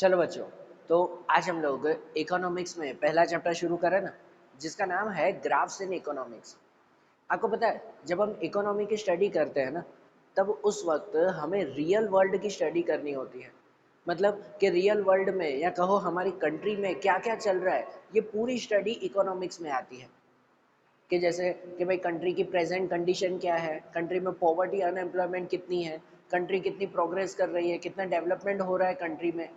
चलो बच्चों, तो आज हम लोग इकोनॉमिक्स में पहला चैप्टर शुरू करें ना, जिसका नाम है ग्राफ्स इन इकोनॉमिक्स। आपको पता है, जब हम इकोनॉमी की स्टडी करते हैं ना, तब उस वक्त हमें रियल वर्ल्ड की स्टडी करनी होती है। मतलब कि रियल वर्ल्ड में या कहो हमारी कंट्री में क्या क्या चल रहा है, ये पूरी स्टडी इकोनॉमिक्स में आती है। कि जैसे कि भाई कंट्री की प्रेजेंट कंडीशन क्या है, कंट्री में पॉवर्टी अनएम्प्लॉयमेंट कितनी है, कंट्री कितनी प्रोग्रेस कर रही है, कितना डेवलपमेंट हो रहा है कंट्री में,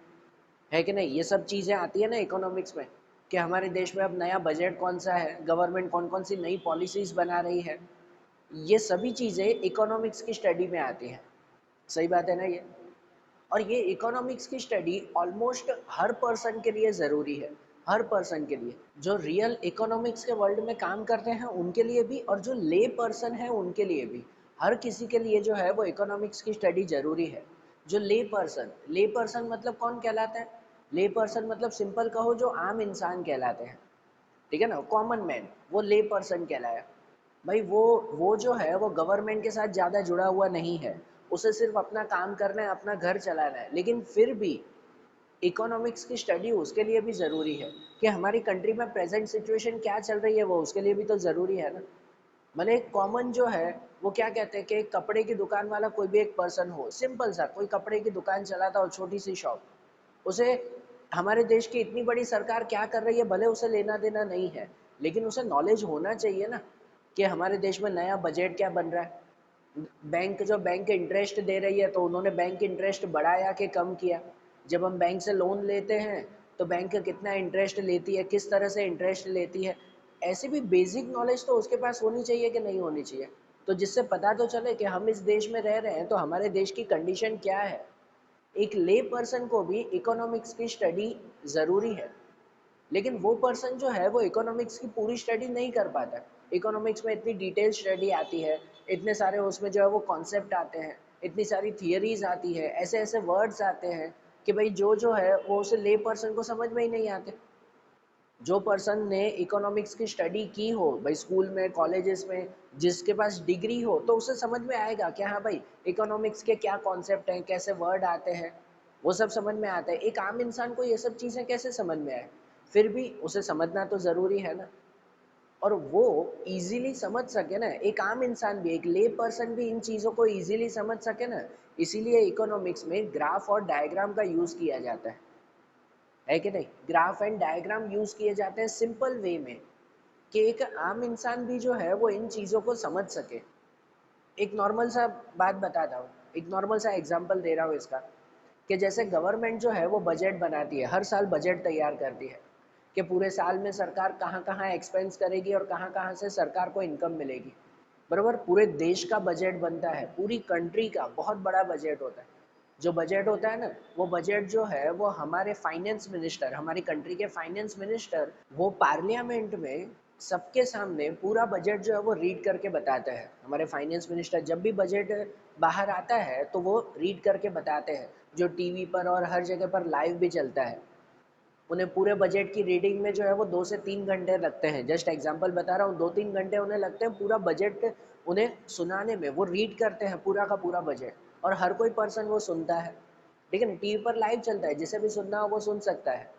है कि नहीं। ये सब चीज़ें आती है ना इकोनॉमिक्स में, कि हमारे देश में अब नया बजट कौन सा है, गवर्नमेंट कौन कौन सी नई पॉलिसीज बना रही है। ये सभी चीज़ें इकोनॉमिक्स की स्टडी में आती हैं। सही बात है ना ये। और ये इकोनॉमिक्स की स्टडी ऑलमोस्ट हर पर्सन के लिए ज़रूरी है। हर पर्सन के लिए, जो रियल इकोनॉमिक्स के वर्ल्ड में काम करते हैं उनके लिए भी, और जो ले पर्सन है उनके लिए भी। हर किसी के लिए जो है वो इकोनॉमिक्स की स्टडी ज़रूरी है। जो ले पर्सन मतलब कौन कहलाता है? ले पर्सन मतलब सिंपल कहो जो आम इंसान कहलाते हैं, ठीक है ना, कॉमन मैन, वो ले पर्सन कहलाया। भाई वो जो है वो गवर्नमेंट के साथ ज़्यादा जुड़ा हुआ नहीं है, उसे सिर्फ अपना काम करना है, अपना घर चलाना है, लेकिन फिर भी इकोनॉमिक्स की स्टडी उसके लिए भी ज़रूरी है। कि हमारी कंट्री में प्रेजेंट सिचुएशन क्या चल रही है वो उसके लिए भी तो ज़रूरी है ना। मतलब एक कॉमन जो है, वो क्या कहते हैं कि एक कपड़े की दुकान वाला कोई भी एक पर्सन हो, सिंपल सा कोई कपड़े की दुकान चलाता हो, छोटी सी शॉप, उसे हमारे देश की इतनी बड़ी सरकार क्या कर रही है भले उसे लेना देना नहीं है, लेकिन उसे नॉलेज होना चाहिए ना, कि हमारे देश में नया बजट क्या बन रहा है। बैंक इंटरेस्ट दे रही है, तो उन्होंने बैंक इंटरेस्ट बढ़ाया कि कम किया। जब हम बैंक से लोन लेते हैं, तो बैंक कितना इंटरेस्ट लेती है, किस तरह से इंटरेस्ट लेती है। ऐसी भी बेसिक नॉलेज तो उसके पास होनी चाहिए कि नहीं होनी चाहिए, तो जिससे पता तो चले कि हम इस देश में रह रहे हैं तो हमारे देश की कंडीशन क्या है। एक ले पर्सन को भी इकोनॉमिक्स की स्टडी ज़रूरी है, लेकिन वो पर्सन जो है वो इकोनॉमिक्स की पूरी स्टडी नहीं कर पाता। इकोनॉमिक्स में इतनी डिटेल स्टडी आती है, इतने सारे उसमें जो है वो कॉन्सेप्ट आते हैं, इतनी सारी थियरीज आती है, ऐसे ऐसे वर्ड्स आते हैं कि भाई जो जो है वो उसे ले पर्सन को समझ में ही नहीं आते। जो पर्सन ने इकोनॉमिक्स की स्टडी की हो भाई स्कूल में, कॉलेजेस में, जिसके पास डिग्री हो, तो उसे समझ में आएगा कि हाँ भाई इकोनॉमिक्स के क्या कॉन्सेप्ट हैं, कैसे वर्ड आते हैं, वो सब समझ में आता है। एक आम इंसान को ये सब चीज़ें कैसे समझ में आए? फिर भी उसे समझना तो ज़रूरी है ना। और वो इजीली समझ सके ना, एक आम इंसान भी, एक ले पर्सन भी इन चीज़ों को इजीली समझ सके ना, इसीलिए इकोनॉमिक्स में ग्राफ और डायग्राम का यूज़ किया जाता है कि नहीं। ग्राफ एंड डायग्राम यूज़ किए जाते हैं सिंपल वे में, कि एक आम इंसान भी जो है वो इन चीज़ों को समझ सके। एक नॉर्मल सा बात बताता हूँ, एक नॉर्मल सा एग्जांपल दे रहा हूँ इसका, कि जैसे गवर्नमेंट जो है वो बजट बनाती है, हर साल बजट तैयार करती है कि पूरे साल में सरकार कहाँ कहाँ एक्सपेंस करेगी और कहाँ कहाँ से सरकार को इनकम मिलेगी। बराबर, पूरे देश का बजट बनता है, पूरी कंट्री का बहुत बड़ा बजट होता है। जो बजट होता है ना, वो बजट जो है वो हमारे फाइनेंस मिनिस्टर, हमारी कंट्री के फाइनेंस मिनिस्टर, वो पार्लियामेंट में सबके सामने पूरा बजट जो है वो रीड करके बताते हैं। हमारे फाइनेंस मिनिस्टर जब भी बजट बाहर आता है तो वो रीड करके बताते हैं, जो टीवी पर और हर जगह पर लाइव भी चलता है। उन्हें पूरे बजट की रीडिंग में जो है वो 2 से 3 घंटे लगते हैं। जस्ट एग्जांपल बता रहा हूँ, 2-3 घंटे उन्हें लगते हैं पूरा बजट उन्हें सुनाने में। वो रीड करते हैं पूरा का पूरा बजट, और हर कोई पर्सन वो सुनता है, ठीक है ना, टीवी पर लाइव चलता है, जिसे भी सुनना हो वो सुन सकता है।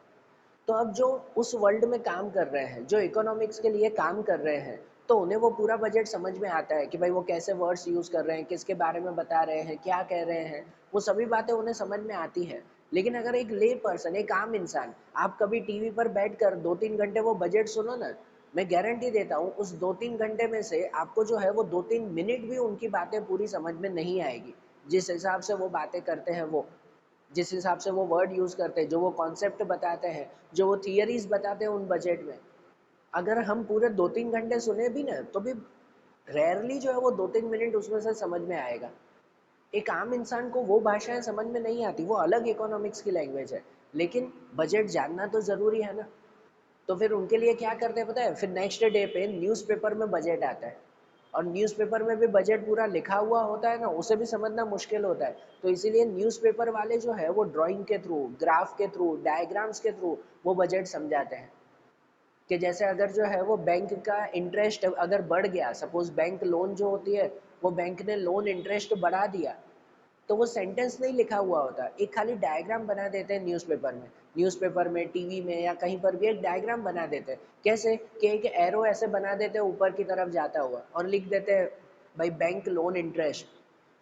तो अब जो उस वर्ल्ड में काम कर रहे हैं, जो इकोनॉमिक्स के लिए काम कर रहे हैं, तो उन्हें वो पूरा बजट समझ में आता है कि भाई वो कैसे वर्ड्स यूज़ कर रहे हैं, किसके बारे में बता रहे हैं, क्या कह रहे हैं, वो सभी बातें उन्हें समझ में आती है। लेकिन अगर एक ले पर्सन, एक आम इंसान, आप कभी टीवी पर बैठकर 2-3 घंटे वो बजट सुनो ना, मैं गारंटी देता हूँ उस 2-3 घंटे में से आपको जो है वो 2-3 मिनट भी उनकी बातें पूरी समझ में नहीं आएगी। जिस हिसाब से वो बातें करते हैं, वो जिस हिसाब से वो वर्ड यूज़ करते हैं, जो वो कॉन्सेप्ट बताते हैं, जो वो थियरीज बताते हैं उन बजट में, अगर हम पूरे 2-3 घंटे सुने भी ना, तो भी रेयरली जो है वो 2-3 मिनट उसमें से समझ में आएगा। एक आम इंसान को वो भाषाएं समझ में नहीं आती, वो अलग इकोनॉमिक्स की लैंग्वेज है, लेकिन बजट जानना तो ज़रूरी है ना। तो फिर उनके लिए क्या करते हैं पता है? फिर नेक्स्ट डे पे न्यूज़पेपर में बजट आता है, और न्यूज़पेपर में भी बजट पूरा लिखा हुआ होता है ना, उसे भी समझना मुश्किल होता है। तो इसीलिए न्यूज़पेपर वाले जो है वो ड्राइंग के थ्रू, ग्राफ के थ्रू, डायग्राम्स के थ्रू वो बजट समझाते हैं। कि जैसे अगर जो है वो बैंक का इंटरेस्ट अगर बढ़ गया, सपोज बैंक लोन जो होती है, वो बैंक ने लोन इंटरेस्ट बढ़ा दिया, तो वो सेंटेंस नहीं लिखा हुआ होता, एक खाली डायग्राम बना देते हैं न्यूज़पेपर में, टीवी में या कहीं पर भी एक डायग्राम बना देते हैं। कैसे कि एक एरो ऐसे बना देते हैं ऊपर की तरफ जाता हुआ और लिख देते हैं भाई बैंक लोन इंटरेस्ट।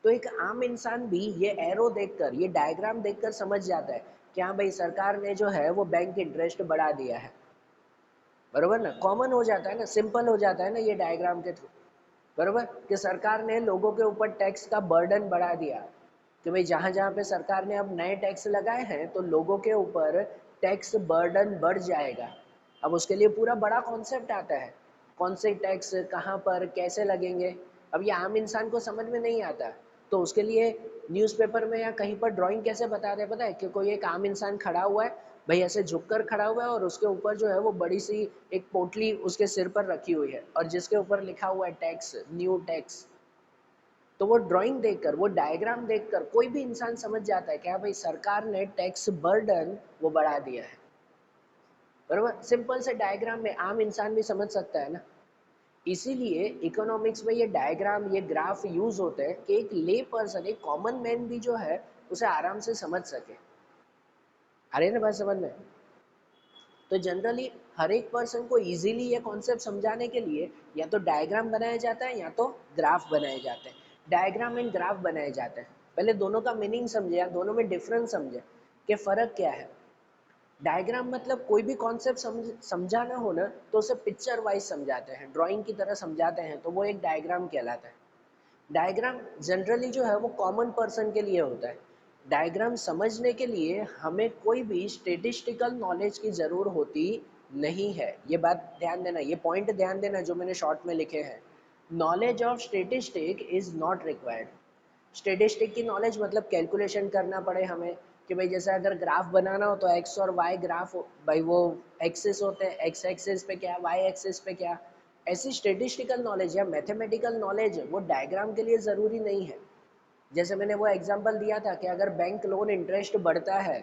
तो एक आम इंसान भी ये एरो देखकर, ये डायग्राम देखकर समझ जाता है कि हाँ भाई सरकार ने जो है वो बैंक इंटरेस्ट बढ़ा दिया है। बरोबर ना, कॉमन हो जाता है ना, सिंपल हो जाता है ना ये डायग्राम के थ्रू। बरोबर कि सरकार ने लोगों के ऊपर टैक्स का बर्डन बढ़ा दिया, कि भाई जहाँ जहाँ पे सरकार ने अब नए टैक्स लगाए हैं तो लोगों के ऊपर टैक्स बर्डन बढ़ जाएगा। अब उसके लिए पूरा बड़ा कॉन्सेप्ट आता है, कौन से टैक्स कहाँ पर कैसे लगेंगे। अब ये आम इंसान को समझ में नहीं आता, तो उसके लिए न्यूज़पेपर में या कहीं पर ड्राइंग कैसे बता रहे पता है कि कोई एक आम इंसान खड़ा हुआ है, भाई ऐसे झुककर खड़ा हुआ है और उसके ऊपर जो है वो बड़ी सी एक पोटली उसके सिर पर रखी हुई है और जिसके ऊपर लिखा हुआ है टैक्स, न्यू टैक्स। तो वो ड्राइंग देखकर, वो डायग्राम देखकर कोई भी इंसान समझ जाता है कि हाँ भाई सरकार ने टैक्स बर्डन वो बढ़ा दिया है। बराबर, सिंपल से डायग्राम में आम इंसान भी समझ सकता है ना। इसीलिए इकोनॉमिक्स में ये डायग्राम, ये ग्राफ यूज होते हैं कि एक ले पर्सन, एक कॉमन मैन भी जो है उसे आराम से समझ सके। आ रही है ना बात समझ में? तो जनरली हर एक पर्सन को इजीली ये कॉन्सेप्ट समझाने के लिए या तो डायग्राम बनाया जाता है या तो ग्राफ बनाए जाते हैं। डायग्राम एंड ग्राफ बनाए जाते हैं। पहले दोनों का मीनिंग समझे या दोनों में डिफरेंस समझे कि फ़र्क क्या है। डायग्राम मतलब कोई भी कॉन्सेप्ट समझाना हो ना तो उसे पिक्चर वाइज समझाते हैं, ड्राइंग की तरह समझाते हैं, तो वो एक डायग्राम कहलाता है। डायग्राम जनरली जो है वो कॉमन पर्सन के लिए होता है। डायग्राम समझने के लिए हमें कोई भी स्टेटिस्टिकल नॉलेज की ज़रूर होती नहीं है। ये बात ध्यान देना, ये पॉइंट ध्यान देना जो मैंने शॉर्ट में लिखे हैं। Knowledge of statistic is not required. Statistic की नॉलेज मतलब कैलकुलेशन करना पड़े हमें कि भाई जैसे अगर ग्राफ बनाना हो तो एक्स और वाई ग्राफ, भाई वो एक्सिस होते हैं, एक्स एक्सिस पे क्या, वाई एक्सिस पे क्या। ऐसी स्टेटिस्टिकल नॉलेज या मैथमेटिकल नॉलेज वो डायग्राम के लिए ज़रूरी नहीं है। जैसे मैंने वो एग्जांपल दिया था कि अगर बैंक लोन इंटरेस्ट बढ़ता है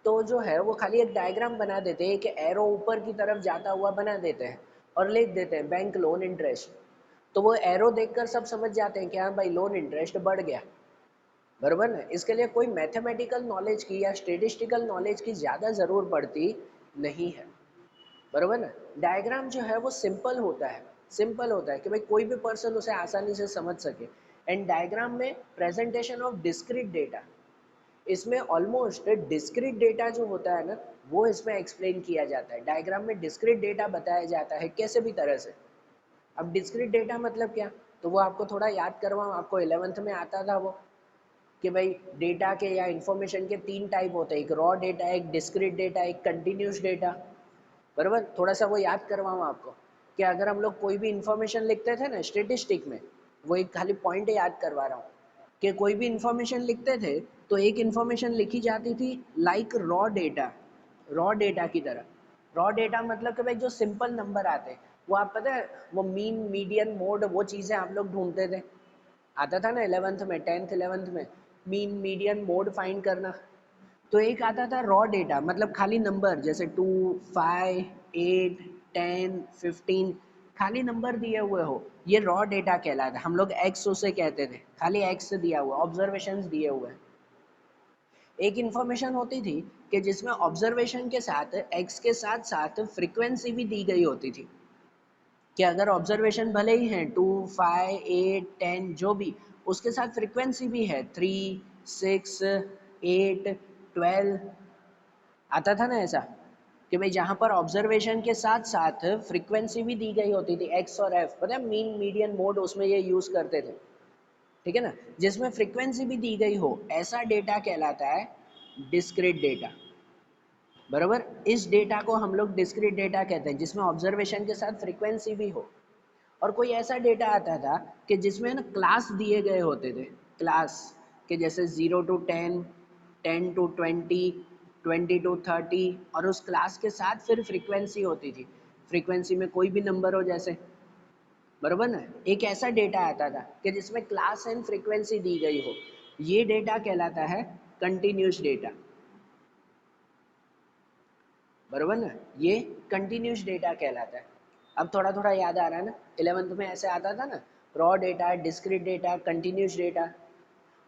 तो जो है वो खाली एक डायग्राम बना देते हैं, एक एरो ऊपर की तरफ जाता हुआ बना देते हैं और लिख देते हैं बैंक लोन इंटरेस्ट। तो वो एरो देखकर सब समझ जाते हैं कि हाँ भाई लोन इंटरेस्ट बढ़ गया। बराबर ना, इसके लिए कोई मैथमेटिकल नॉलेज की या स्टेटिस्टिकल नॉलेज की ज़्यादा ज़रूर पड़ती नहीं है। बराबर ना, डायग्राम जो है वो सिंपल होता है, सिंपल होता है कि भाई कोई भी पर्सन उसे आसानी से समझ सके। एंड डायग्राम में प्रेजेंटेशन ऑफ डिस्क्रीट डेटा, इसमें ऑलमोस्ट डिस्क्रीट डेटा जो होता है ना वो इसमें एक्सप्लेन किया जाता है। डायग्राम में डिस्क्रीट डेटा बताया जाता है कैसे भी तरह से। अब डिस्क्रीट डेटा मतलब क्या, तो वो आपको थोड़ा याद करवाऊँ, आपको 11th में आता था वो कि भाई डेटा के या इंफॉर्मेशन के तीन टाइप होते हैं, एक रॉ डेटा, एक डिस्क्रीट डेटा, एक कंटिन्यूस डेटा। बराबर, थोड़ा सा वो याद करवाऊँ आपको कि अगर हम लोग कोई भी इंफॉर्मेशन लिखते थे ना स्टेटिस्टिक में, वो एक खाली पॉइंट याद करवा रहा हूँ कि कोई भी इंफॉर्मेशन लिखते थे तो एक इंफॉर्मेशन लिखी जाती थी like raw data, raw data की तरह। रॉ डेटा मतलब कि भाई जो सिंपल नंबर आते, वो आप पता है वो मीन मीडियन मोड वो चीज़ें आप लोग ढूंढते थे, आता था ना 11th में, 10th 11th में, मीन मीडियन मोड फाइंड करना। तो एक आता था रॉ डेटा, मतलब खाली नंबर जैसे 2, 5, 8, 10, 15, खाली नंबर दिए हुए हो, ये रॉ डेटा कहलाता है। हम लोग एक्स उसे कहते थे, खाली एक्स दिया हुआ, ऑब्जर्वेशंस दिए हुए। एक इंफॉर्मेशन होती थी कि जिसमें ऑब्जर्वेशन के साथ एक्स के साथ साथ फ्रीक्वेंसी भी दी गई होती थी कि अगर ऑब्जर्वेशन भले ही हैं 2, 5, 8, 10 जो भी, उसके साथ फ्रीक्वेंसी भी है 3, 6, 8, 12। आता था ना ऐसा कि भाई जहाँ पर ऑब्जर्वेशन के साथ साथ फ्रीक्वेंसी भी दी गई होती थी, एक्स और एफ, पता है मीन मीडियन मोड उसमें ये यूज़ करते थे। ठीक है ना, जिसमें फ्रीक्वेंसी भी दी गई हो ऐसा डेटा कहलाता है डिस्क्रीट डेटा। बराबर, इस डेटा को हम लोग डिस्क्रीट डेटा कहते हैं जिसमें ऑब्जर्वेशन के साथ फ्रीक्वेंसी भी हो। और कोई ऐसा डेटा आता था कि जिसमें ना क्लास दिए गए होते थे, क्लास के जैसे 0 to 10, 10 to 20, 20 to 30, और उस क्लास के साथ फिर फ्रीक्वेंसी होती थी, फ्रीक्वेंसी में कोई भी नंबर हो जैसे। बराबर ना, एक ऐसा डेटा आता था कि जिसमें क्लास एंड फ्रीक्वेंसी दी गई हो, ये डेटा कहलाता है कंटिन्यूस डेटा। बराबर ना, ये कंटिन्यूस डेटा कहलाता है। अब थोड़ा थोड़ा याद आ रहा है ना, 11th में ऐसे आता था ना, raw data, discrete data, continuous data.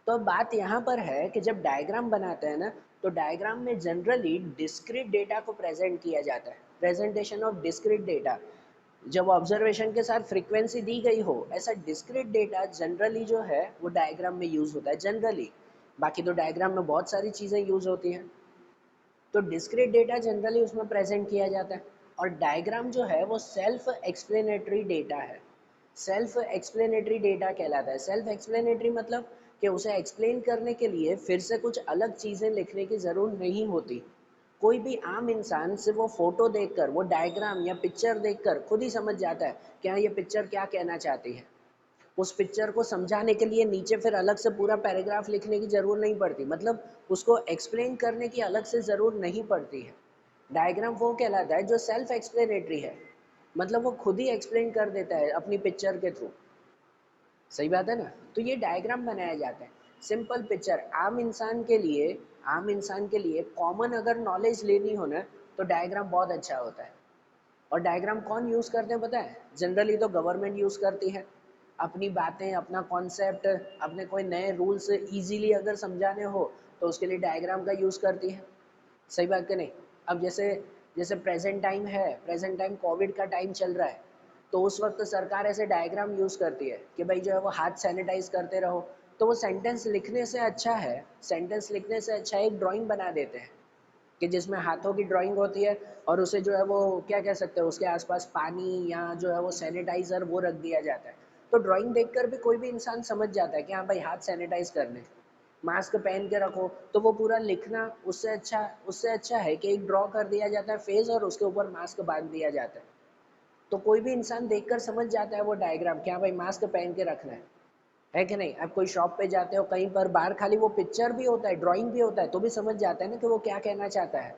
तो बात यहाँ पर है कि जब डायग्राम बनाते हैं ना, तो डायग्राम में जनरली डिस्क्रीट डेटा को प्रेजेंट किया जाता है, प्रेजेंटेशन ऑफ डिस्क्रीट डेटा। जब ऑब्जर्वेशन के साथ फ्रीक्वेंसी दी गई हो, ऐसा डिस्क्रीट डेटा जनरली जो है वो डायग्राम में यूज होता है जनरली। बाकी तो डायग्राम में बहुत सारी चीज़ें यूज होती हैं, तो डिस्क्रीट डेटा जनरली उसमें प्रेजेंट किया जाता है। और डायग्राम जो है वो सेल्फ एक्सप्लेनेटरी डेटा है, सेल्फ एक्सप्लेनेटरी डेटा कहलाता है। सेल्फ एक्सप्लेनेटरी मतलब कि उसे एक्सप्लेन करने के लिए फिर से कुछ अलग चीज़ें लिखने की ज़रूरत नहीं होती। कोई भी आम इंसान सिर्फ वो फोटो देखकर, वो डायग्राम या पिक्चर देखकर खुद ही समझ जाता है कि हाँ ये पिक्चर क्या कहना चाहती है। उस पिक्चर को समझाने के लिए नीचे फिर अलग से पूरा पैराग्राफ लिखने की ज़रूरत नहीं पड़ती, मतलब उसको एक्सप्लेन करने की अलग से ज़रूरत नहीं पड़ती है। डायग्राम वो कहलाता है जो सेल्फ एक्सप्लेनेटरी है, मतलब वो खुद ही एक्सप्लेन कर देता है अपनी पिक्चर के थ्रू। सही बात है ना। तो ये डायग्राम बनाया जाता है, सिंपल पिक्चर आम इंसान के लिए। आम इंसान के लिए कॉमन अगर नॉलेज लेनी हो ना, तो डायग्राम बहुत अच्छा होता है। और डायग्राम कौन यूज़ करते हैं पता है? जनरली तो गवर्नमेंट यूज़ करती है। अपनी बातें, अपना कॉन्सेप्ट, अपने कोई नए रूल्स इजीली अगर समझाने हो तो उसके लिए डायग्राम का यूज़ करती है। सही बात कि नहीं? अब जैसे जैसे प्रेजेंट टाइम है, प्रेजेंट टाइम कोविड का टाइम चल रहा है, तो उस वक्त सरकार ऐसे डायग्राम यूज़ करती है कि भाई जो है वो हाथ सैनिटाइज करते रहो। तो वो सेंटेंस लिखने से अच्छा है, सेंटेंस लिखने से अच्छा एक ड्राइंग बना देते हैं कि जिसमें हाथों की ड्राइंग होती है, और उसे जो है वो क्या कह सकते हैं, उसके आसपास पानी या जो है वो सैनिटाइज़र वो रख दिया जाता है। तो ड्राइंग देखकर भी कोई भी इंसान समझ जाता है कि हाँ भाई हाथ सैनिटाइज करने। मास्क पहन के रखो, तो वो पूरा लिखना उससे अच्छा है कि एक ड्रॉ कर दिया जाता है फेस और उसके ऊपर मास्क बांध दिया जाता है। तो कोई भी इंसान देखकर समझ जाता है वो डायग्राम, क्या भाई मास्क पहन के रखना है कि नहीं। आप कोई शॉप पे जाते हो, कहीं पर बाहर खाली वो पिक्चर भी होता है, ड्राइंग भी होता है, तो भी समझ जाता है ना कि वो क्या कहना चाहता है।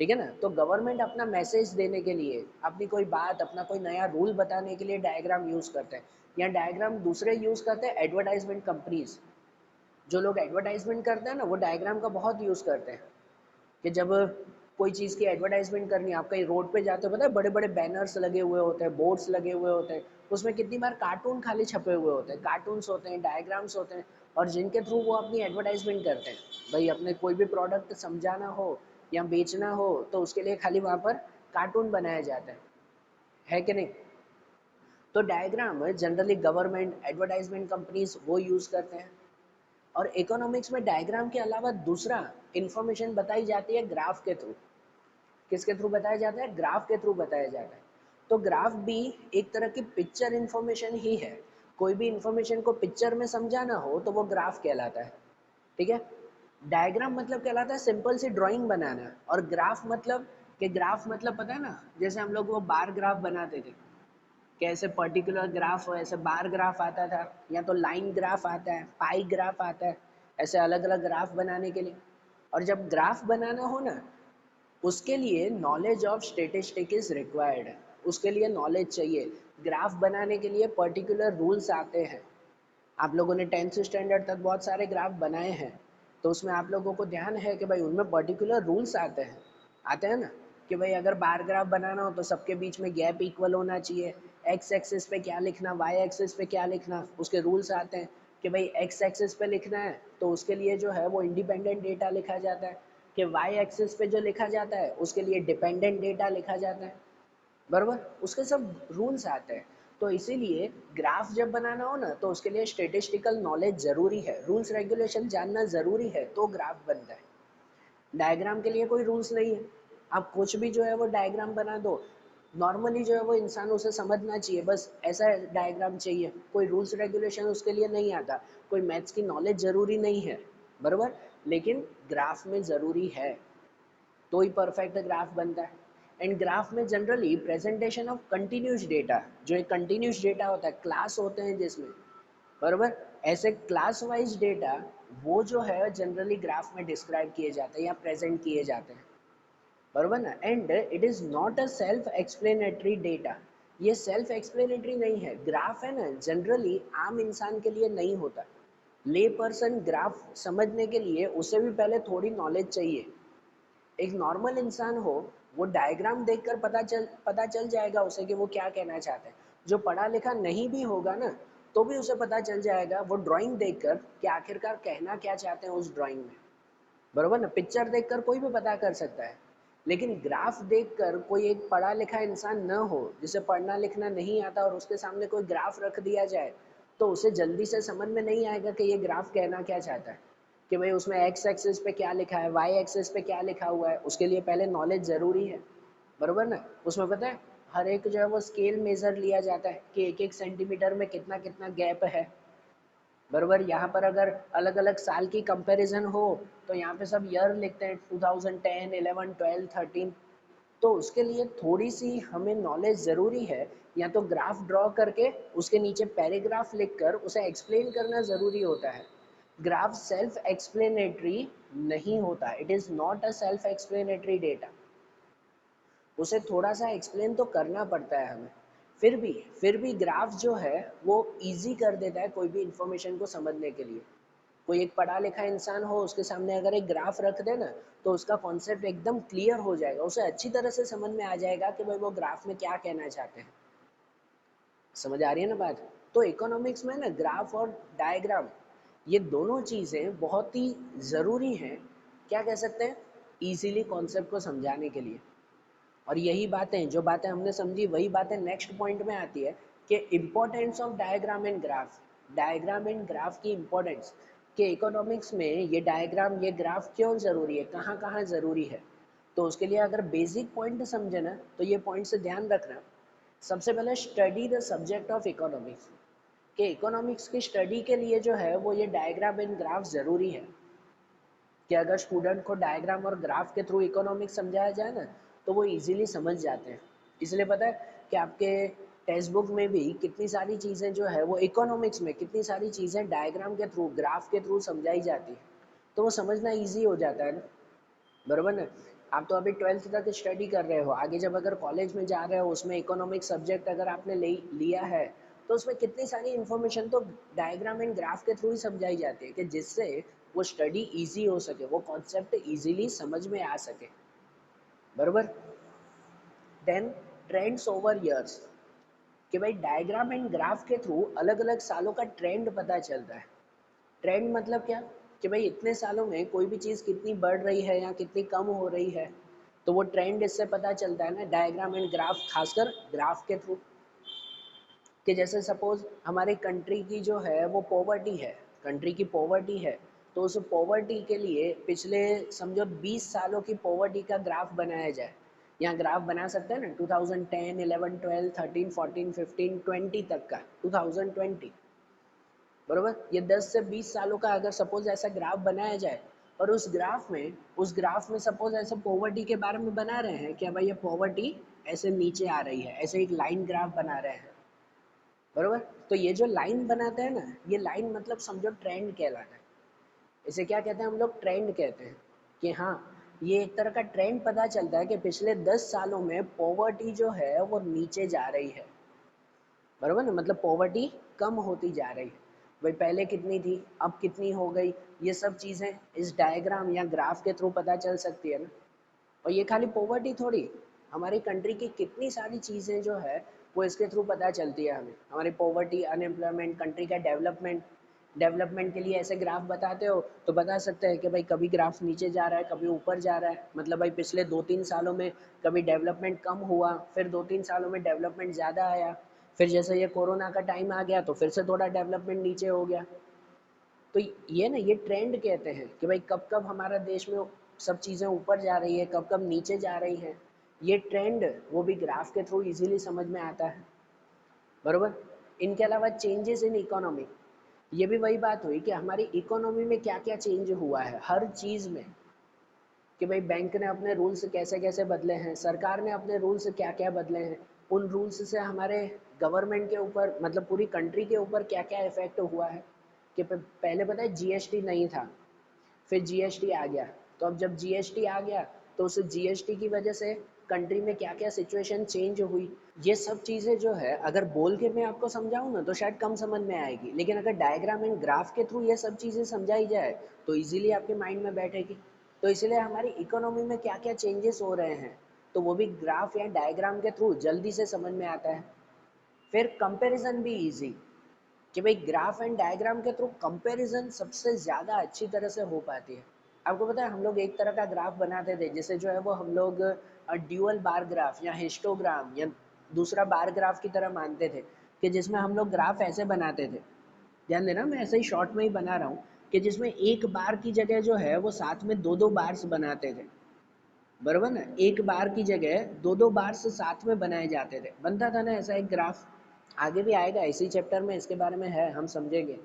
ठीक है ना। तो गवर्नमेंट अपना मैसेज देने के लिए, अपनी कोई बात, अपना कोई नया रूल बताने के लिए डायग्राम यूज़ करते हैं। या डायग्राम दूसरे यूज़ करते हैं एडवर्टाइजमेंट कंपनीज। जो लोग एडवर्टाइजमेंट करते हैं ना, वो डायग्राम का बहुत यूज़ करते हैं। कि जब कोई चीज़ की एडवर्टाइजमेंट करनी है, आप कहीं रोड पे जाते हो, पता है बड़े बड़े बैनर्स लगे हुए होते हैं, बोर्ड्स लगे हुए होते हैं, उसमें कितनी बार कार्टून खाली छपे हुए होते हैं, कार्टून्स होते हैं, डायग्राम्स होते हैं, और जिनके थ्रू वो अपनी एडवर्टाइजमेंट करते हैं। भाई अपने कोई भी प्रोडक्ट समझाना हो या बेचना हो, तो उसके लिए खाली वहाँ पर कार्टून बनाया जाता है कि नहीं। तो diagram generally government, advertisement companies वो यूज़ करते हैं। और इकोनॉमिक्स में डायग्राम के अलावा दूसरा इंफॉर्मेशन बताई जाती है ग्राफ के थ्रू। किसके थ्रू बताया जाता है? ग्राफ के थ्रू बताया जाता है। तो ग्राफ भी एक तरह की पिक्चर इंफॉर्मेशन ही है। कोई भी इंफॉर्मेशन को पिक्चर में समझाना हो तो वो ग्राफ कहलाता है। ठीक है। डायग्राम मतलब कहलाता है सिंपल सी ड्राइंग बनाना, और ग्राफ मतलब, कि ग्राफ मतलब पता है ना, जैसे हम लोग वो बार ग्राफ बनाते थे, कि ऐसे पर्टिकुलर ग्राफ, ऐसे बार ग्राफ आता था, या तो लाइन ग्राफ आता है, पाई ग्राफ आता है, ऐसे अलग अलग ग्राफ बनाने के लिए। और जब ग्राफ बनाना हो ना, उसके लिए knowledge of statistic is required. उसके लिए नॉलेज चाहिए। ग्राफ बनाने के लिए पर्टिकुलर रूल्स आते हैं। आप लोगों ने 10th स्टैंडर्ड तक बहुत सारे ग्राफ बनाए हैं, तो उसमें आप लोगों को ध्यान है कि भाई उनमें पर्टिकुलर रूल्स आते हैं ना, कि भाई अगर बार ग्राफ बनाना हो तो सबके बीच में गैप इक्वल होना चाहिए, एक्स एक्सिस पे क्या लिखना, वाई एक्सिस पे क्या लिखना, उसके रूल्स आते हैं। कि भाई एक्स एक्सिस पे लिखना है तो उसके लिए जो है वो इंडिपेंडेंट डेटा लिखा जाता है, कि वाई एक्सिस पे जो लिखा जाता है उसके लिए डिपेंडेंट डेटा लिखा जाता है। बराबर, उसके सब रूल्स आते हैं। तो इसीलिए ग्राफ जब बनाना हो ना, तो उसके लिए स्टेटिस्टिकल नॉलेज ज़रूरी है, रूल्स रेगुलेशन जानना ज़रूरी है, तो ग्राफ बनता है। डायग्राम के लिए कोई रूल्स नहीं है, आप कुछ भी जो है वो डायग्राम बना दो। नॉर्मली जो है वो इंसान उसे समझना चाहिए, बस ऐसा डायग्राम चाहिए, कोई रूल्स रेगुलेशन उसके लिए नहीं आता, कोई मैथ्स की नॉलेज ज़रूरी नहीं है। बराबर। लेकिन ग्राफ में ज़रूरी है, तो ही परफेक्ट ग्राफ बनता है। एंड ग्राफ में generally presentation of continuous data, जो एक कंटिन्यूस डेटा होता है, क्लास होते हैं जिसमें, बराबर, ऐसे क्लास वाइज डेटा वो जो है जनरली ग्राफ में डिस्क्राइब किए जाते हैं या प्रेजेंट किए जाते हैं। बराबर ना। And it is not a self explanatory data. ये सेल्फ एक्सप्लेनेटरी नहीं है। ग्राफ है ना, जनरली आम इंसान के लिए नहीं होता। ले पर्सन ग्राफ समझने के लिए उसे भी पहले थोड़ी नॉलेज चाहिए। एक नॉर्मल इंसान हो, वो डायग्राम देखकर पता चल जाएगा उसे कि वो क्या कहना चाहते हैं। जो पढ़ा लिखा नहीं भी होगा ना, तो भी उसे पता चल जाएगा वो ड्राइंग देखकर कि आखिरकार कहना क्या चाहते हैं उस ड्राइंग में, बरोबर ना। पिक्चर देखकर कोई भी पता कर सकता है, लेकिन ग्राफ देखकर कोई एक पढ़ा लिखा इंसान न हो, जिसे पढ़ना लिखना नहीं आता, और उसके सामने कोई ग्राफ रख दिया जाए तो उसे जल्दी से समझ में नहीं आएगा कि ये ग्राफ कहना क्या चाहता है, कि भाई उसमें एक्स एक्सिस पे क्या लिखा है, वाई एक्सिस पे क्या लिखा हुआ है। उसके लिए पहले नॉलेज ज़रूरी है, बरोबर ना। उसमें पता है हर एक जो है वो स्केल मेज़र लिया जाता है कि एक एक सेंटीमीटर में कितना कितना गैप है, बरोबर। यहाँ पर अगर अलग अलग साल की कंपैरिजन हो तो यहाँ पे सब ईयर लिखते हैं 2010, 11, 12, 13। तो उसके लिए थोड़ी सी हमें नॉलेज ज़रूरी है, या तो ग्राफ ड्रॉ करके उसके नीचे पैराग्राफ लिखकर उसे एक्सप्लेन करना ज़रूरी होता है। ग्राफ सेल्फ एक्सप्लेनेटरी नहीं होता, it is not a self explanatory data. उसे थोड़ा सा एक्सप्लेन तो करना पड़ता है हमें। फिर भी ग्राफ जो है वो इजी कर देता है कोई भी इंफॉर्मेशन को समझने के लिए। कोई एक पढ़ा लिखा इंसान हो, उसके सामने अगर एक ग्राफ रख दे ना, तो उसका कॉन्सेप्ट एकदम क्लियर हो जाएगा, उसे अच्छी तरह से समझ में आ जाएगा कि भाई वो ग्राफ में क्या कहना चाहते हैं। समझ आ रही है ना बात। तो इकोनॉमिक्स में ना ग्राफ और डायग्राम, ये दोनों चीज़ें बहुत ही ज़रूरी हैं, क्या कह सकते हैं, ईजीली कॉन्सेप्ट को समझाने के लिए। और यही बातें, जो बातें हमने समझी, वही बातें नेक्स्ट पॉइंट में आती है कि importance of diagram and graph. Diagram and graph की इम्पोर्टेंस, कि इकोनॉमिक्स में ये डायग्राम ये ग्राफ क्यों ज़रूरी है, कहाँ कहाँ ज़रूरी है। तो उसके लिए अगर बेसिक पॉइंट समझे ना, तो ये पॉइंट से ध्यान रखना। सबसे पहले study the subject of economics, कि इकोनॉमिक्स की स्टडी के लिए जो है वो ये डायग्राम एंड ग्राफ ज़रूरी है। कि अगर स्टूडेंट को डायग्राम और ग्राफ के थ्रू इकोनॉमिक्स समझाया जाए ना, तो वो इजीली समझ जाते हैं। इसलिए पता है कि आपके टेक्स्ट बुक में भी कितनी सारी चीज़ें जो है वो इकोनॉमिक्स में कितनी सारी चीज़ें डायग्राम के थ्रू, ग्राफ के थ्रू समझाई जाती है, तो वो समझना ईजी हो जाता है ना, बराबर ना। आप तो अभी 12th तक स्टडी कर रहे हो, आगे जब अगर कॉलेज में जा रहे हो, उसमें इकोनॉमिक्स सब्जेक्ट अगर आपने लिया है, तो उसमें कितनी सारी इन्फॉर्मेशन तो डायग्राम एंड ग्राफ के थ्रू ही समझाई जाती है, कि जिससे वो स्टडी इजी हो सके, वो कॉन्सेप्ट इजीली समझ में आ सके, बराबर। देन ट्रेंड्स ओवर ईयर्स, कि भाई डायग्राम एंड ग्राफ के थ्रू अलग अलग सालों का ट्रेंड पता चलता है। ट्रेंड मतलब क्या, कि भाई इतने सालों में कोई भी चीज़ कितनी बढ़ रही है या कितनी कम हो रही है, तो वो ट्रेंड इससे पता चलता है ना, डायग्राम एंड ग्राफ, खासकर ग्राफ के थ्रू। कि जैसे सपोज हमारी कंट्री की जो है वो पॉवर्टी है, कंट्री की पॉवर्टी है, तो उस पॉवर्टी के लिए पिछले समझो 20 सालों की पॉवर्टी का ग्राफ बनाया जाए। यहाँ ग्राफ बना सकते हैं ना, 2010, 11, 12, 13, 14, 15, 20 तक का, 2020, बरोबर। ये 10 से 20 सालों का अगर सपोज ऐसा ग्राफ बनाया जाए, और उस ग्राफ में सपोज ऐसे पॉवर्टी के बारे में बना रहे हैं कि भाई ये पॉवर्टी ऐसे नीचे आ रही है, ऐसे एक लाइन ग्राफ बना रहे हैं, बरोबर। तो ये जो लाइन बनाते हैं ना, ये लाइन मतलब समझो ट्रेंड कहलाता है। इसे क्या कहते हैं हम लोग, ट्रेंड कहते हैं। कि हाँ, ये एक तरह का ट्रेंड पता चलता है कि पिछले 10 सालों में पॉवर्टी जो है वो नीचे जा रही है, बरोबर ना, मतलब पॉवर्टी कम होती जा रही है। भाई पहले कितनी थी, अब कितनी हो गई, ये सब चीज़ें इस डायग्राम या ग्राफ के थ्रू पता चल सकती है ना। और ये खाली पॉवर्टी थोड़ी, हमारी कंट्री की कितनी सारी चीज़ें जो है वो इसके थ्रू पता चलती है हमें। हमारी पॉवर्टी, अनएम्प्लॉयमेंट, कंट्री का डेवलपमेंट, डेवलपमेंट के लिए ऐसे ग्राफ बताते हो तो बता सकते हैं कि भाई कभी ग्राफ नीचे जा रहा है, कभी ऊपर जा रहा है, मतलब भाई पिछले 2-3 सालों में कभी डेवलपमेंट कम हुआ, फिर 2-3 सालों में डेवलपमेंट ज़्यादा आया, फिर जैसे ये कोरोना का टाइम आ गया तो फिर से थोड़ा डेवलपमेंट नीचे हो गया। तो ये ना, ये ट्रेंड कहते हैं कि भाई कब कब हमारा देश में सब चीज़ें ऊपर जा रही है, कब कब नीचे जा रही हैं। ये ट्रेंड वो भी ग्राफ के थ्रू इजीली समझ में आता है, बरोबर। इनके अलावा चेंजेस इन इकोनॉमी, ये भी वही बात हुई कि हमारी इकोनॉमी में क्या क्या चेंज हुआ है हर चीज़ में। कि भाई बैंक ने अपने रूल्स कैसे कैसे बदले हैं, सरकार ने अपने रूल्स क्या क्या बदले हैं, उन रूल्स से हमारे गवर्नमेंट के ऊपर, मतलब पूरी कंट्री के ऊपर क्या क्या इफेक्ट हुआ है। कि पहले पता है जीएसटी नहीं था, फिर जीएसटी आ गया, तो अब जब जीएसटी आ गया तो उस जीएसटी की वजह से कंट्री में क्या क्या सिचुएशन चेंज हुई। ये सब चीज़ें जो है अगर बोल के मैं आपको समझाऊँ ना तो शायद कम समझ में आएगी, लेकिन अगर डायग्राम एंड ग्राफ के थ्रू ये सब चीज़ें समझाई जाए तो इजीली आपके माइंड में बैठेगी। तो इसलिए हमारी इकोनॉमी में क्या क्या चेंजेस हो रहे हैं, तो वो भी ग्राफ या डायग्राम के थ्रू जल्दी से समझ में आता है। फिर कंपैरिजन भी इजी, कि भाई ग्राफ एंड डायग्राम के थ्रू कंपैरिजन सबसे ज़्यादा अच्छी तरह से हो पाती है। आपको पता है हम लोग एक तरह का ग्राफ बनाते थे जिसे जो है वो हम लोग ड्यूअल बार ग्राफ या हिस्टोग्राम या दूसरा बार ग्राफ की तरह मानते थे, कि जिसमें हम लोग ग्राफ ऐसे बनाते थे। ध्यान देना, मैं ऐसे ही शॉर्ट में ही बना रहा हूँ, कि जिसमें एक बार की जगह जो है वो साथ में दो दो बार्स बनाते थे, बराबर ना। एक बार की जगह दो दो बार्स साथ में बनाए जाते थे, बनता था ना ऐसा एक ग्राफ। आगे भी आएगा इसी चैप्टर में, इसके बारे में है, हम समझेंगे।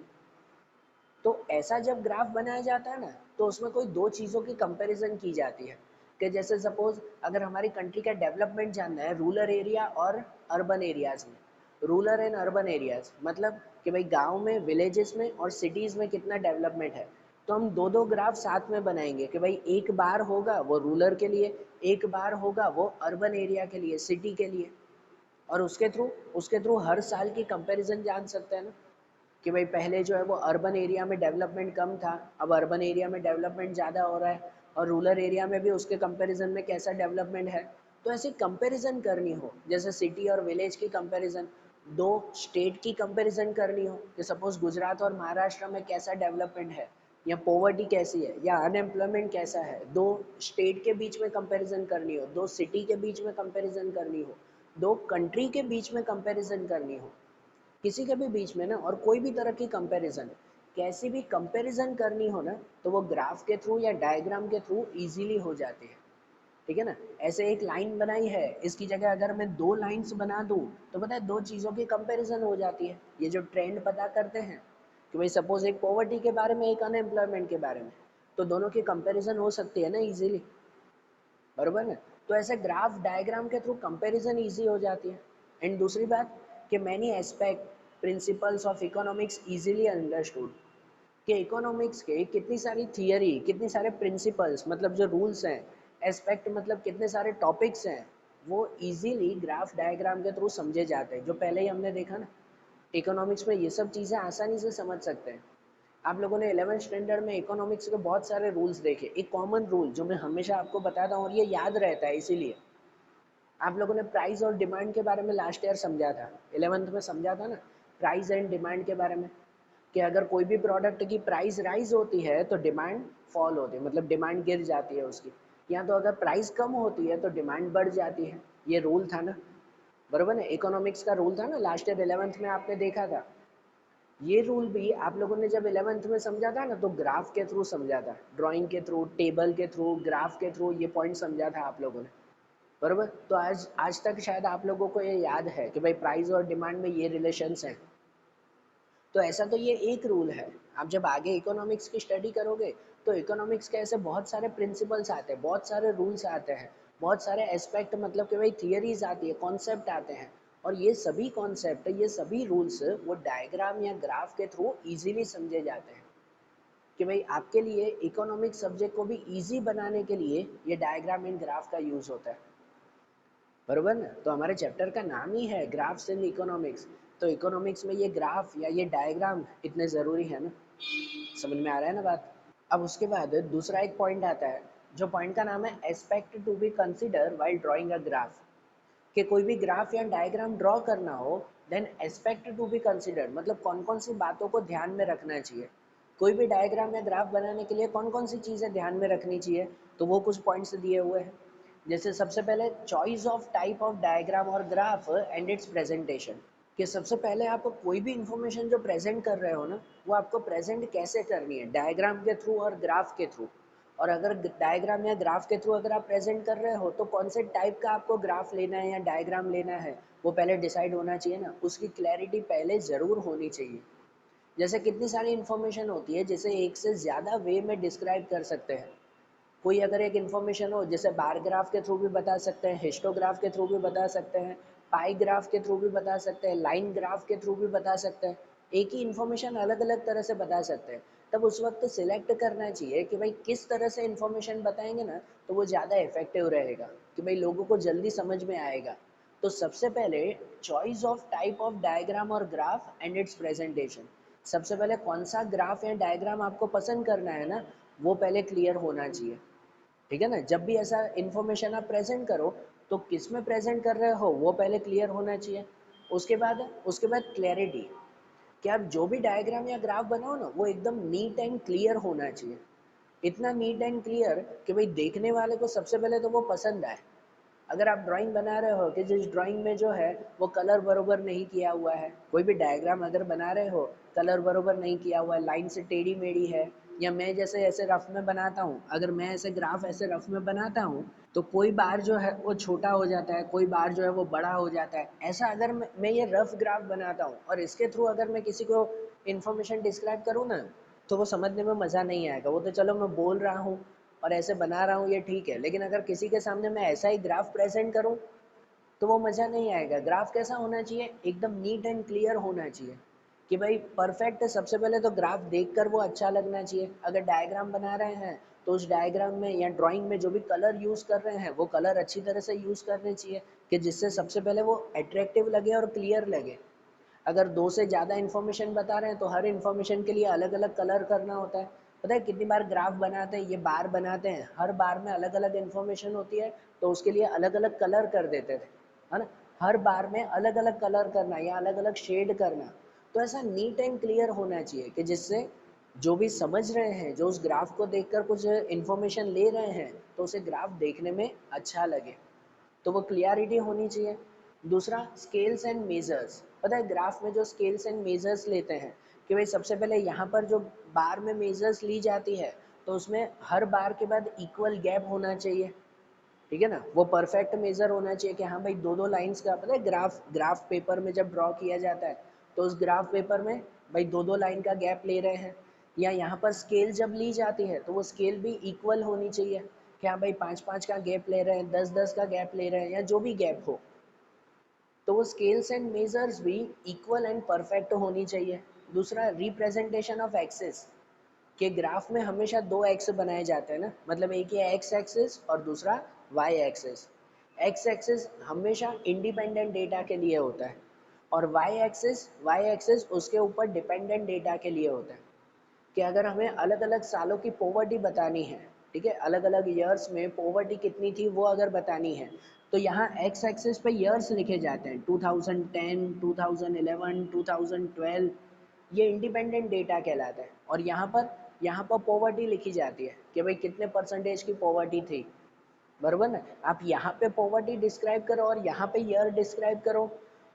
तो ऐसा जब ग्राफ बनाया जाता है ना, तो उसमें कोई दो चीज़ों की कंपैरिजन की जाती है, कि जैसे सपोज अगर हमारी कंट्री का डेवलपमेंट जानना है रूरल एरिया और अर्बन एरियाज़ में, रूरल एंड अर्बन एरियाज़ मतलब कि भाई गांव में, विलेजेस में और सिटीज़ में कितना डेवलपमेंट है, तो हम दो दो ग्राफ साथ में बनाएंगे कि भाई एक बार होगा वो रूरल के लिए, एक बार होगा वो अर्बन एरिया के लिए, सिटी के लिए। और उसके थ्रू हर साल की कंपैरिजन जान सकते हैं ना, कि भाई पहले जो है वो अर्बन एरिया में डेवलपमेंट कम था, अब अर्बन एरिया में डेवलपमेंट ज़्यादा हो रहा है, और रूरल एरिया में भी उसके कंपैरिजन में कैसा डेवलपमेंट है। तो ऐसी कंपैरिजन करनी हो, जैसे सिटी और विलेज की कंपैरिजन, दो स्टेट की कंपैरिजन करनी हो, कि सपोज गुजरात और महाराष्ट्र में कैसा डेवलपमेंट है, या पॉवर्टी कैसी है, या अनएम्प्लॉयमेंट कैसा है, दो स्टेट के बीच में कंपैरिजन करनी हो, दो सिटी के बीच में कंपैरिजन करनी हो, दो कंट्री के बीच में कंपैरिजन करनी हो, किसी के भी बीच में ना, और कोई भी तरह की कंपैरिजन, कैसी भी कंपैरिजन करनी हो ना, तो वो ग्राफ के थ्रू या डायग्राम के थ्रू इजीली हो जाती है। ठीक है ना। ऐसे एक लाइन बनाई है, इसकी जगह अगर मैं दो लाइंस बना दूं, तो पता है दो चीज़ों की कंपैरिजन हो जाती है। ये जो ट्रेंड पता करते हैं कि भाई सपोज एक पॉवर्टी के बारे में, एक अनएम्प्लॉयमेंट के बारे में, तो दोनों की कंपैरिजन हो सकती है ना इजीली, बरोबर ना। तो ऐसे ग्राफ डायग्राम के थ्रू कंपैरिजन इजी हो जाती है। एंड दूसरी बात, कि many aspect principles of economics easily understood, कि इकोनॉमिक्स के कितनी सारी थियरी, कितने सारे प्रिंसिपल्स मतलब जो रूल्स हैं, एस्पेक्ट मतलब कितने सारे टॉपिक्स हैं, वो इजीली ग्राफ डायग्राम के थ्रू समझे जाते हैं, जो पहले ही हमने देखा ना। इकोनॉमिक्स में ये सब चीज़ें आसानी से समझ सकते हैं। आप लोगों ने 11th स्टैंडर्ड में इकोनॉमिक्स के बहुत सारे रूल्स देखे, एक कॉमन रूल जो मैं हमेशा आपको बताता हूँ और ये याद रहता है, इसीलिए आप लोगों ने प्राइस और डिमांड के बारे में लास्ट ईयर समझा था, 11th में समझा था ना, प्राइस एंड डिमांड के बारे में, कि अगर कोई भी प्रोडक्ट की प्राइस राइज होती है तो डिमांड फॉल होती है, मतलब डिमांड गिर जाती है उसकी, या तो अगर प्राइस कम होती है तो डिमांड बढ़ जाती है। ये रूल था ना, बराबर ना, इकोनॉमिक्स का रूल था ना, लास्ट ईयर 11th में आपने देखा था। ये रूल भी आप लोगों ने जब 11th में समझा था ना, तो ग्राफ के थ्रू समझा था, ड्राइंग के थ्रू, टेबल के थ्रू, ग्राफ के थ्रू ये पॉइंट समझा था आप लोगों ने, बराबर। तो आज आज तक शायद आप लोगों को ये याद है कि भाई प्राइस और डिमांड में ये रिलेशंस हैं। तो ऐसा तो ये एक रूल है। आप जब आगे इकोनॉमिक्स की स्टडी करोगे, तो इकोनॉमिक्स के ऐसे बहुत सारे प्रिंसिपल्स आते हैं, बहुत सारे रूल्स आते हैं, बहुत सारे एस्पेक्ट मतलब कि भाई थियरीज आती है, कॉन्सेप्ट आते हैं। और ये सभी कॉन्सेप्ट, ये सभी रूल्स वो डायग्राम या ग्राफ के थ्रू इजीली समझे जाते हैं, कि भाई आपके लिए इकोनॉमिक्स सब्जेक्ट को भी ईजी बनाने के लिए ये डायग्राम एंड ग्राफ का यूज़ होता है, बरोबर ना। तो हमारे चैप्टर का नाम ही है ग्राफ्स इन इकोनॉमिक्स, तो इकोनॉमिक्स में ये ग्राफ या ये डायग्राम इतने ज़रूरी है ना। समझ में आ रहा है ना बात। अब उसके बाद दूसरा एक पॉइंट आता है, जो पॉइंट का नाम है aspect to be consider while drawing a graph, कि कोई भी ग्राफ या डायग्राम ड्रॉ करना हो, then aspect to be consider मतलब कौन कौन सी बातों को ध्यान में रखना चाहिए। कोई भी डायग्राम या ग्राफ बनाने के लिए कौन कौन सी चीज़ें ध्यान में रखनी चाहिए, तो वो कुछ पॉइंट्स दिए हुए हैं। जैसे सबसे पहले choice of type of diagram और ग्राफ एंड इट्स प्रेजेंटेशन, कि सबसे पहले आप कोई भी इंफॉर्मेशन जो प्रेजेंट कर रहे हो ना, वो आपको प्रेजेंट कैसे करनी है, डायग्राम के थ्रू और ग्राफ के थ्रू। और अगर डायग्राम या ग्राफ के थ्रू अगर आप प्रेजेंट कर रहे हो, तो कौन से टाइप का आपको ग्राफ लेना है या डायग्राम लेना है, वो पहले डिसाइड होना चाहिए ना, उसकी क्लैरिटी पहले ज़रूर होनी चाहिए। जैसे कितनी सारी इन्फॉर्मेशन होती है जिसे एक से ज़्यादा वे में डिस्क्राइब कर सकते हैं। कोई अगर एक इन्फॉर्मेशन हो, जैसे बार ग्राफ के थ्रू भी बता सकते हैं, हिस्टोग्राफ के थ्रू भी बता सकते हैं, पाई ग्राफ के थ्रू भी बता सकते हैं, लाइन ग्राफ के थ्रू भी बता सकते हैं, एक ही इन्फॉर्मेशन अलग अलग तरह से बता सकते हैं। तब उस वक्त सिलेक्ट करना चाहिए कि भाई किस तरह से इन्फॉर्मेशन बताएंगे ना, तो वो ज़्यादा इफेक्टिव रहेगा, कि भाई लोगों को जल्दी समझ में आएगा। तो सबसे पहले choice of type of diagram और ग्राफ एंड इट्स प्रेजेंटेशन, सबसे पहले कौन सा ग्राफ या डायग्राम आपको पसंद करना है ना, वो पहले क्लियर होना चाहिए। ठीक है ना। जब भी ऐसा इन्फॉर्मेशन आप प्रेजेंट करो, तो किस में प्रेजेंट कर रहे हो वो पहले क्लियर होना चाहिए। उसके बाद क्लैरिटी, कि आप जो भी डायग्राम या ग्राफ बनाओ ना वो एकदम नीट एंड क्लियर होना चाहिए, इतना नीट एंड क्लियर कि भाई देखने वाले को सबसे पहले तो वो पसंद आए। अगर आप ड्राइंग बना रहे हो कि जिस ड्राइंग में जो है वो कलर बरोबर नहीं किया हुआ है, कोई भी डायग्राम अगर बना रहे हो कलर बरोबर नहीं किया हुआ है, लाइन से टेढ़ी मेढ़ी है, या मैं जैसे ऐसे रफ में बनाता हूँ, अगर मैं ऐसे ग्राफ ऐसे रफ में बनाता हूँ तो कोई बार जो है वो छोटा हो जाता है, कोई बार जो है वो बड़ा हो जाता है। ऐसा अगर मैं ये रफ ग्राफ बनाता हूँ और इसके थ्रू अगर मैं किसी को इन्फॉर्मेशन डिस्क्राइब करूँ ना तो वो समझने में मज़ा नहीं आएगा। वो तो चलो मैं बोल रहा हूँ और ऐसे बना रहा हूँ ये ठीक है, लेकिन अगर किसी के सामने मैं ऐसा ही ग्राफ प्रेजेंट करूँ तो वो मज़ा नहीं आएगा। ग्राफ कैसा होना चाहिए, एकदम नीट एंड क्लियर होना चाहिए कि भाई परफेक्ट। सबसे पहले तो ग्राफ देखकर वो अच्छा लगना चाहिए। अगर डायग्राम बना रहे हैं तो उस डायग्राम में या ड्राइंग में जो भी कलर यूज़ कर रहे हैं वो कलर अच्छी तरह से यूज़ करने चाहिए कि जिससे सबसे पहले वो अट्रैक्टिव लगे और क्लियर लगे। अगर दो से ज़्यादा इन्फॉर्मेशन बता रहे हैं तो हर इन्फॉर्मेशन के लिए अलग अलग कलर करना होता है। पता है कितनी बार ग्राफ बनाते हैं, ये बार बनाते हैं, हर बार में अलग अलग इन्फॉर्मेशन होती है तो उसके लिए अलग अलग कलर कर देते थे, है ना। हर बार में अलग अलग कलर करना या अलग अलग शेड करना। तो ऐसा नीट एंड क्लियर होना चाहिए कि जिससे जो भी समझ रहे हैं, जो उस ग्राफ को देखकर कुछ इन्फॉर्मेशन ले रहे हैं, तो उसे ग्राफ देखने में अच्छा लगे, तो वो क्लियरिटी होनी चाहिए। दूसरा स्केल्स एंड मेजर्स। पता है ग्राफ में जो स्केल्स एंड मेजर्स लेते हैं कि भाई सबसे पहले यहाँ पर जो बार में मेजर्स ली जाती है तो उसमें हर बार के बाद इक्वल गैप होना चाहिए, ठीक है ना। वो परफेक्ट मेजर होना चाहिए कि हाँ भाई दो दो लाइंस का, पता है ग्राफ ग्राफ पेपर में जब ड्रॉ किया जाता है तो उस ग्राफ पेपर में भाई दो दो लाइन का गैप ले रहे हैं। या यहाँ पर स्केल जब ली जाती है तो वो स्केल भी इक्वल होनी चाहिए कि हाँ भाई 5-5 का गैप ले रहे हैं, 10-10 का गैप ले रहे हैं, या जो भी गैप हो, तो वो स्केल्स एंड मेजर्स भी इक्वल एंड परफेक्ट होनी चाहिए। दूसरा रिप्रेजेंटेशन ऑफ एक्सेस, के ग्राफ में हमेशा दो एक्स बनाए जाते हैं ना, मतलब एक ही एक्स एक्सिस और दूसरा वाई एक्सिस। एक्स एक्सिस हमेशा इंडिपेंडेंट डेटा के लिए होता है और वाई एक्सिस उसके ऊपर डिपेंडेंट डेटा के लिए होता है। कि अगर हमें अलग अलग सालों की पॉवर्टी बतानी है, ठीक है, अलग अलग ईयर्स में पॉवर्टी कितनी थी वो अगर बतानी है तो यहाँ एक्स एक्सिस पे ईयर्स लिखे जाते हैं, 2010, 2011, 2012, ये इंडिपेंडेंट डेटा कहलाता है। और यहाँ पर पॉवर्टी लिखी जाती है कि भाई कितने परसेंटेज की पॉवर्टी थी, बराबर ना। आप यहाँ पे पॉवर्टी डिस्क्राइब करो और यहाँ पे ईयर डिस्क्राइब करो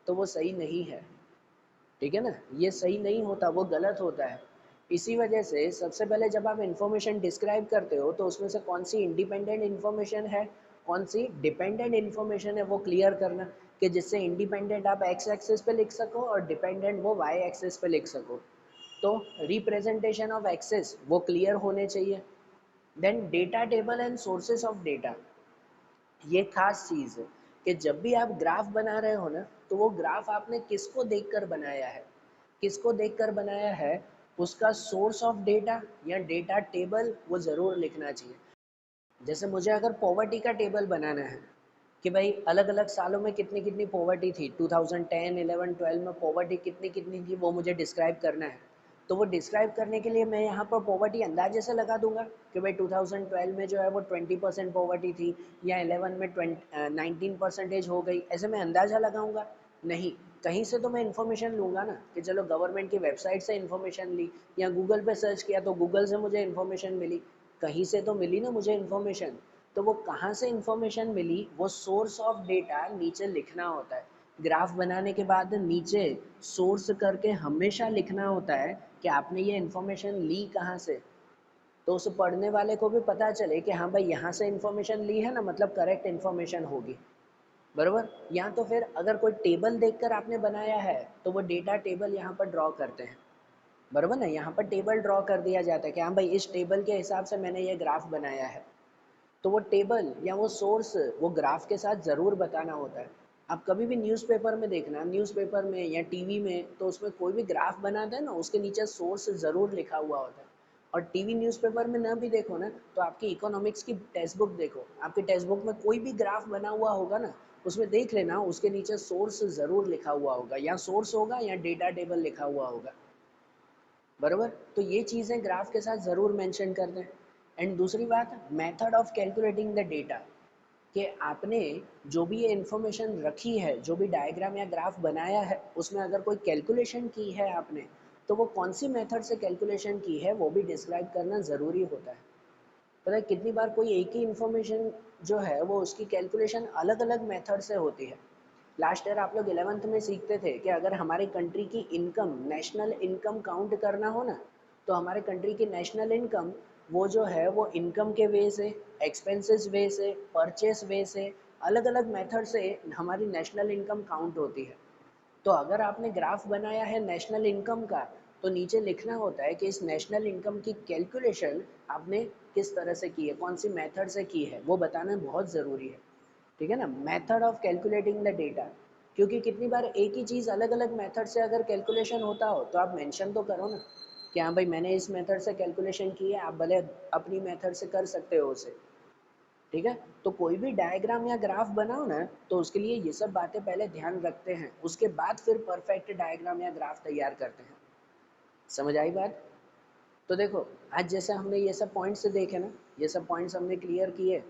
तो वो सही नहीं है, ठीक है ना, ये सही नहीं होता, वो गलत होता है। इसी वजह से सबसे पहले जब आप इंफॉर्मेशन डिस्क्राइब करते हो तो उसमें से कौन सी इंडिपेंडेंट इन्फॉर्मेशन है, कौन सी डिपेंडेंट इन्फॉर्मेशन है, वो क्लियर करना कि जिससे इंडिपेंडेंट आप एक्स एक्सिस पे लिख सको और डिपेंडेंट वो वाई एक्सिस पे लिख सको। तो रिप्रेजेंटेशन ऑफ एक्सेस वो क्लियर होने चाहिए। Then data table and sources of data, ये खास चीज़ है कि जब भी आप ग्राफ बना रहे हो ना तो वो ग्राफ आपने किसको देखकर बनाया है, किसको देखकर बनाया है, उसका सोर्स ऑफ डेटा या डेटा टेबल वो ज़रूर लिखना चाहिए। जैसे मुझे अगर पॉवर्टी का टेबल बनाना है कि भाई अलग अलग सालों में कितनी कितनी पॉवर्टी थी, 2010, 11, 12 में पॉवर्टी कितनी कितनी थी वो मुझे डिस्क्राइब करना है, तो वो डिस्क्राइब करने के लिए मैं यहाँ पर पॉवर्टी अंदाजे से लगा दूंगा कि भाई 2012 में जो है वो 20% पॉवर्टी थी या 11 में 19% हो गई, ऐसे मैं अंदाज़ा लगाऊंगा नहीं। कहीं से तो मैं इन्फॉर्मेशन लूँगा ना कि चलो गवर्नमेंट की वेबसाइट से इन्फॉर्मेशन ली या गूगल पे सर्च किया तो गूगल से मुझे इन्फॉर्मेशन मिली, कहीं से तो मिली ना मुझे इन्फॉर्मेशन। तो वो कहाँ से इन्फॉर्मेशन मिली, वो सोर्स ऑफ डेटा नीचे लिखना होता है। ग्राफ बनाने के बाद नीचे सोर्स करके हमेशा लिखना होता है कि आपने ये इन्फॉर्मेशन ली कहाँ से, तो उस पढ़ने वाले को भी पता चले कि हाँ भाई यहाँ से इन्फॉर्मेशन ली है ना, मतलब करेक्ट इन्फॉर्मेशन होगी, बराबर। या तो फिर अगर कोई टेबल देखकर आपने बनाया है तो वो डेटा टेबल यहाँ पर ड्रॉ करते हैं, बराबर ना, यहाँ पर टेबल ड्रॉ कर दिया जाता है कि हाँ भाई इस टेबल के हिसाब से मैंने ये ग्राफ बनाया है। तो वो टेबल या वो सोर्स वो ग्राफ के साथ ज़रूर बताना होता है। आप कभी भी न्यूज़पेपर में देखना, न्यूज़पेपर में या टीवी में, तो उसमें कोई भी ग्राफ बनाता है ना उसके नीचे सोर्स ज़रूर लिखा हुआ होता है। और टीवी न्यूज़पेपर में ना भी देखो ना तो आपकी इकोनॉमिक्स की टेक्स्ट बुक देखो, आपकी टेक्स्ट बुक में कोई भी ग्राफ बना हुआ होगा ना उसमें देख लेना उसके नीचे सोर्स ज़रूर लिखा हुआ होगा, या सोर्स होगा या डेटा टेबल लिखा हुआ होगा, बराबर। तो ये चीज़ें ग्राफ के साथ ज़रूर मेंशन कर दें। एंड दूसरी बात, method of calculating the data, कि आपने जो भी ये इन्फॉर्मेशन रखी है, जो भी डायग्राम या ग्राफ बनाया है, उसमें अगर कोई कैलकुलेशन की है आपने, तो वो कौन सी मेथड से कैलकुलेशन की है वो भी डिस्क्राइब करना ज़रूरी होता है। पता है कितनी बार कोई एक ही इन्फॉर्मेशन जो है वो उसकी कैलकुलेशन अलग अलग मेथड से होती है। लास्ट ईयर आप लोग 11th में सीखते थे कि अगर हमारी कंट्री की इनकम, नेशनल इनकम काउंट करना हो ना, तो हमारे कंट्री की नेशनल इनकम वो जो है वो इनकम के वे से, एक्सपेंसेस वे से, परचेस वे से, अलग अलग मेथड से हमारी नेशनल इनकम काउंट होती है। तो अगर आपने ग्राफ बनाया है नेशनल इनकम का, तो नीचे लिखना होता है कि इस नेशनल इनकम की कैलकुलेशन आपने किस तरह से की है, कौन सी मेथड से की है, वो बताना बहुत ज़रूरी है। ठीक है ना, method of calculating the data. क्योंकि कितनी बार एक ही चीज़ अलग अलग मेथड से अगर कैलकुलेशन होता हो तो आप मेंशन तो करो ना कि हाँ भाई मैंने इस मेथड से कैलकुलेशन की है, आप भले अपनी मेथड से कर सकते हो उसे। ठीक है, तो कोई भी डायग्राम या ग्राफ बनाओ ना, तो उसके लिए ये सब बातें पहले ध्यान रखते हैं, उसके बाद फिर परफेक्ट डायग्राम या ग्राफ तैयार करते हैं। समझ आई बात? तो देखो, आज जैसे हमने ये सब पॉइंट्स देखे ना, ये सब पॉइंट्स हमने क्लियर किए।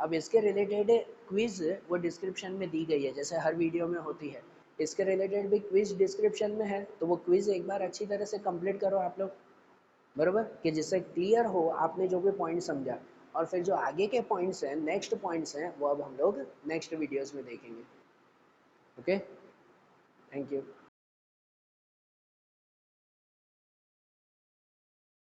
अब इसके रिलेटेड क्विज वो डिस्क्रिप्शन में दी गई है, जैसे हर वीडियो में होती है। इसके रिलेटेड भी क्विज डिस्क्रिप्शन में है, तो वो क्विज एक बार अच्छी तरह से कंप्लीट करो आप लोग, बरोबर, कि जिससे क्लियर हो आपने जो भी पॉइंट समझा। और फिर जो आगे के पॉइंट्स हैं, नेक्स्ट पॉइंट्स हैं, वो अब हम लोग नेक्स्ट वीडियोस में देखेंगे। Okay, thank you.